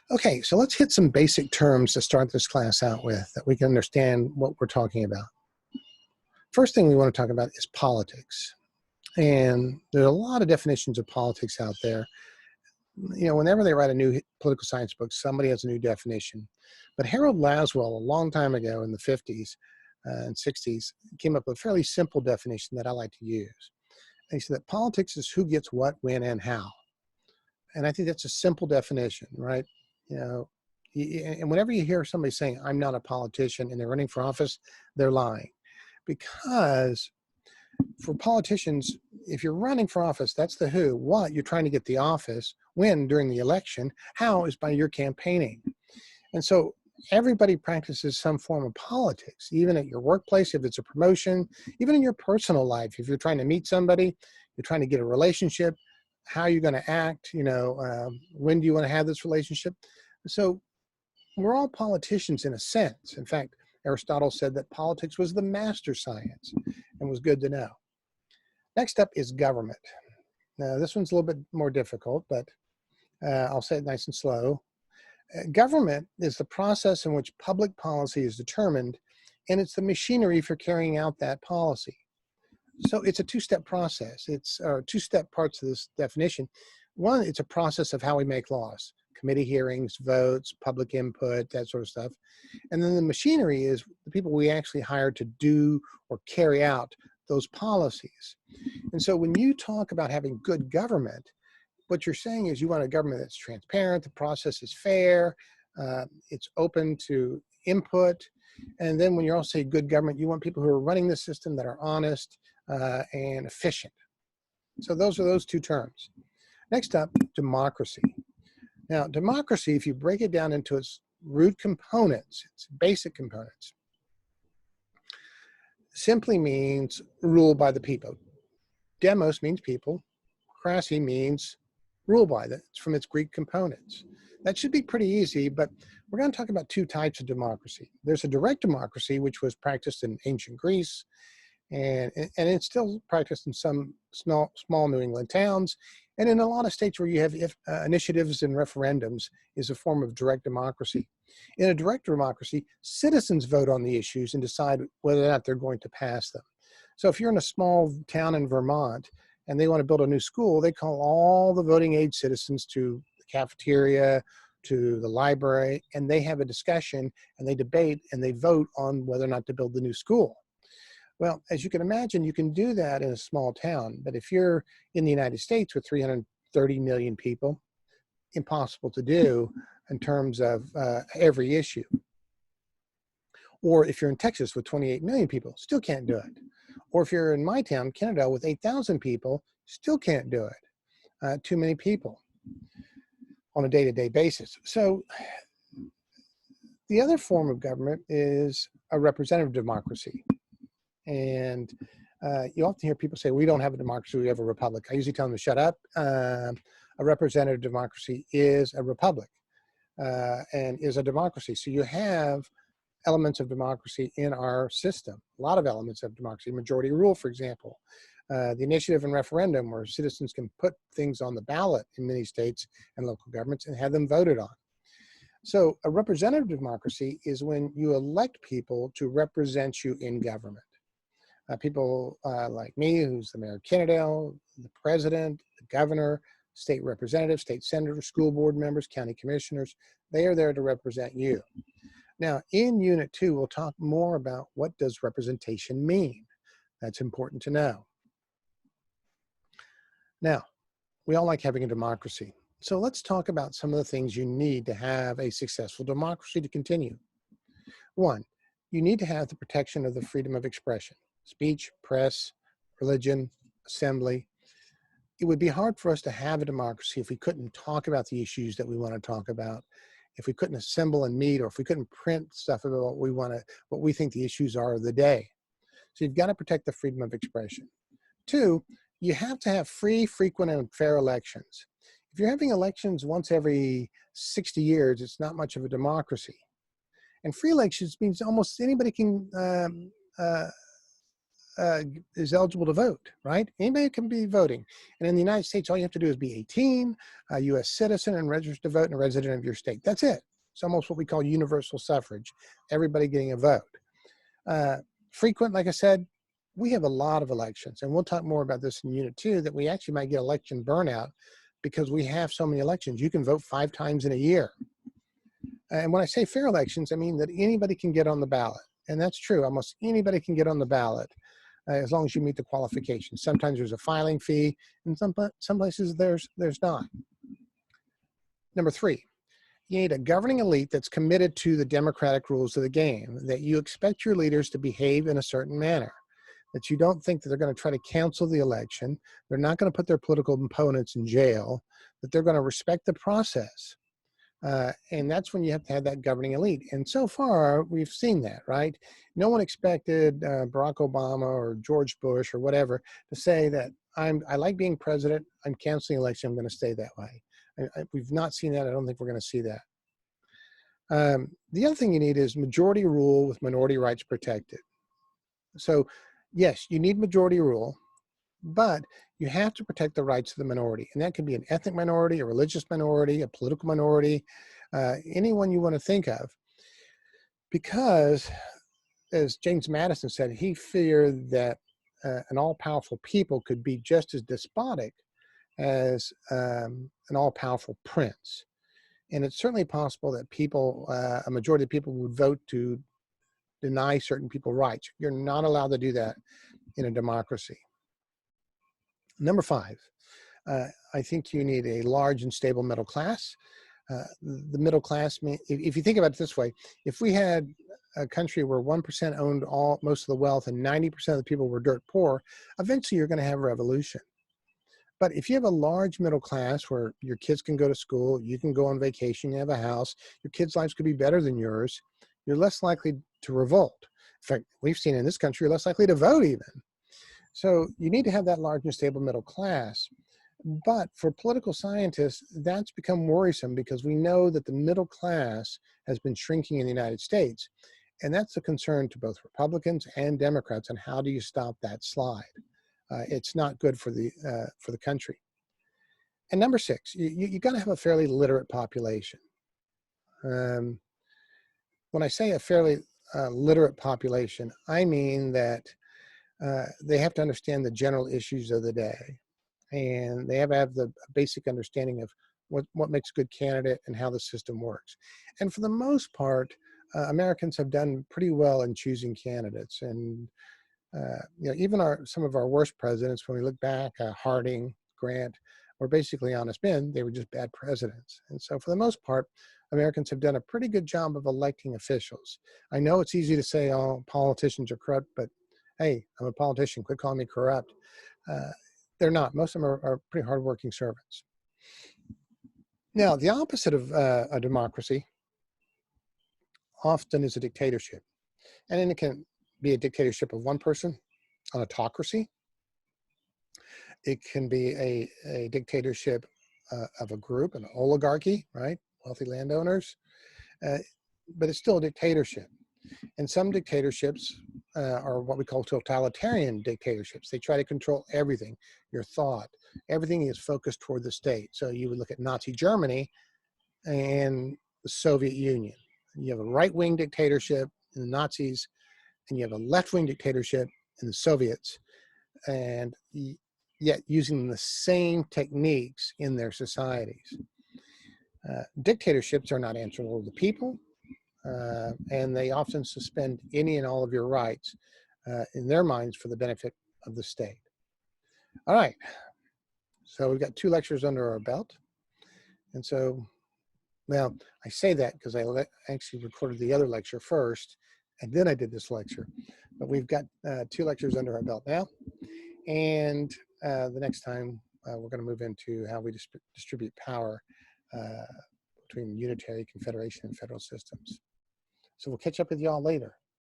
Okay, so let's hit some basic terms to start this class out with that we can understand what we're talking about. First thing we want to talk about is politics. And there's a lot of definitions of politics out there. You know, whenever they write a new political science book, somebody has a new definition. But Harold Laswell, a long time ago in the 50s and 60s, came up with a fairly simple definition that I like to use. And he said that politics is who gets what, when, and how. And I think that's a simple definition, right? You know, and whenever you hear somebody saying, I'm not a politician, and they're running for office, they're lying. Because for politicians, if you're running for office, that's the who. What, you're trying to get the office. When, during the election. How is by your campaigning. And so everybody practices some form of politics, even at your workplace, if it's a promotion, even in your personal life. If you're trying to meet somebody, you're trying to get a relationship, how you're going to act, when do you want to have this relationship? So we're all politicians in a sense. In fact, Aristotle said that politics was the master science and was good to know. Next up is government. Now, this one's a little bit more difficult, but I'll say it nice and slow. Government is the process in which public policy is determined, and it's the machinery for carrying out that policy. So it's a two-step process. It's two-step parts of this definition. One, it's a process of how we make laws, committee hearings, votes, public input, that sort of stuff. And then the machinery is the people we actually hire to do or carry out those policies. And so when you talk about having good government, what you're saying is you want a government that's transparent, the process is fair, it's open to input. And then when you also say good government, you want people who are running the system that are honest and efficient. So those are those two terms. Next up, democracy. Now, democracy, if you break it down into its root components, its basic components, simply means rule by the people. Demos means people. Cracy means rule by. It's from its Greek components. That should be pretty easy, but we're going to talk about two types of democracy. There's a direct democracy, which was practiced in ancient Greece, and it's still practiced in some small New England towns, and in a lot of states where you have initiatives and referendums is a form of direct democracy. In a direct democracy, citizens vote on the issues and decide whether or not they're going to pass them. So if you're in a small town in Vermont and they want to build a new school, they call all the voting age citizens to the cafeteria, to the library, and they have a discussion and they debate and they vote on whether or not to build the new school. Well, as you can imagine, you can do that in a small town, but if you're in the United States with 330 million people, impossible to do in terms of every issue. Or if you're in Texas with 28 million people, still can't do it. Or if you're in my town, Canada, with 8,000 people, still can't do it. Too many people on a day-to-day basis. So the other form of government is a representative democracy. And you often hear people say, we don't have a democracy, we have a republic. I usually tell them to shut up. A representative democracy is a republic and is a democracy. So you have elements of democracy in our system, a lot of elements of democracy, majority rule, for example. The initiative and referendum where citizens can put things on the ballot in many states and local governments and have them voted on. So a representative democracy is when you elect people to represent you in government. People like me, who's the mayor of Kennedale, the president, the governor, state representatives, state senators, school board members, county commissioners, they are there to represent you. Now, in Unit 2, we'll talk more about what does representation mean. That's important to know. Now, we all like having a democracy. So let's talk about some of the things you need to have a successful democracy to continue. One, you need to have the protection of the freedom of expression. Speech, press, religion, assembly. It would be hard for us to have a democracy if we couldn't talk about the issues that we want to talk about, if we couldn't assemble and meet, or if we couldn't print stuff about what we think the issues are of the day. So you've got to protect the freedom of expression. Two, you have to have free, frequent, and fair elections. If you're having elections once every 60 years, it's not much of a democracy. And free elections means almost anybody can is eligible to vote, right? Anybody can be voting. And in the United States, all you have to do is be 18, a U.S. citizen, and register to vote, and a resident of your state. That's it. It's almost what we call universal suffrage, everybody getting a vote. Frequent, like I said, we have a lot of elections, and we'll talk more about this in Unit 2, that we actually might get election burnout because we have so many elections. You can vote 5 times in a year. And when I say fair elections, I mean that anybody can get on the ballot. And that's true. Almost anybody can get on the ballot as long as you meet the qualifications. Sometimes there's a filing fee, and some places there's not. Number 3, you need a governing elite that's committed to the democratic rules of the game, that you expect your leaders to behave in a certain manner, that you don't think that they're going to try to cancel the election, they're not going to put their political opponents in jail, that they're going to respect the process. And that's when you have to have that governing elite. And so far, we've seen that, right? No one expected Barack Obama or George Bush or whatever to say that I like being president, I'm canceling the election, I'm going to stay that way. We've not seen that. I don't think we're going to see that. The other thing you need is majority rule with minority rights protected. So yes, you need majority rule, but you have to protect the rights of the minority. And that could be an ethnic minority, a religious minority, a political minority, anyone you want to think of. Because, as James Madison said, he feared that an all-powerful people could be just as despotic as an all-powerful prince. And it's certainly possible that people, a majority of people would vote to deny certain people rights. You're not allowed to do that in a democracy. Number 5, I think you need a large and stable middle class. The middle class, if you think about it this way, if we had a country where 1% owned most of the wealth and 90% of the people were dirt poor, eventually you're going to have a revolution. But if you have a large middle class where your kids can go to school, you can go on vacation, you have a house, your kids' lives could be better than yours, you're less likely to revolt. In fact, we've seen in this country, you're less likely to vote even. So you need to have that large and stable middle class. But for political scientists, that's become worrisome because we know that the middle class has been shrinking in the United States. And that's a concern to both Republicans and Democrats on how do you stop that slide. It's not good for the country. And number 6, you got to have a fairly literate population. When I say a fairly literate population, I mean that they have to understand the general issues of the day, and they have to have the basic understanding of what makes a good candidate and how the system works. And for the most part, Americans have done pretty well in choosing candidates. And even some of our worst presidents, when we look back, Harding, Grant, were basically honest men. They were just bad presidents. And so for the most part, Americans have done a pretty good job of electing officials. I know it's easy to say, oh, politicians are corrupt, but hey, I'm a politician, quit calling me corrupt. They're not. Most of them are pretty hardworking servants. Now, the opposite of a democracy often is a dictatorship. And then it can be a dictatorship of one person, an autocracy. It can be a dictatorship of a group, an oligarchy, right? Wealthy landowners. But it's still a dictatorship. And some dictatorships are what we call totalitarian dictatorships. They try to control everything, your thought. Everything is focused toward the state. So you would look at Nazi Germany and the Soviet Union. You have a right-wing dictatorship in the Nazis, and you have a left-wing dictatorship in the Soviets, and yet using the same techniques in their societies. Dictatorships are not answerable to the people, and they often suspend any and all of your rights in their minds for the benefit of the state. All right, so we've got 2 lectures under our belt. And so, well, I say that because I actually recorded the other lecture first, and then I did this lecture. But we've got 2 lectures under our belt now. And the next time, we're going to move into how we distribute power between unitary, confederation, and federal systems. So we'll catch up with y'all later.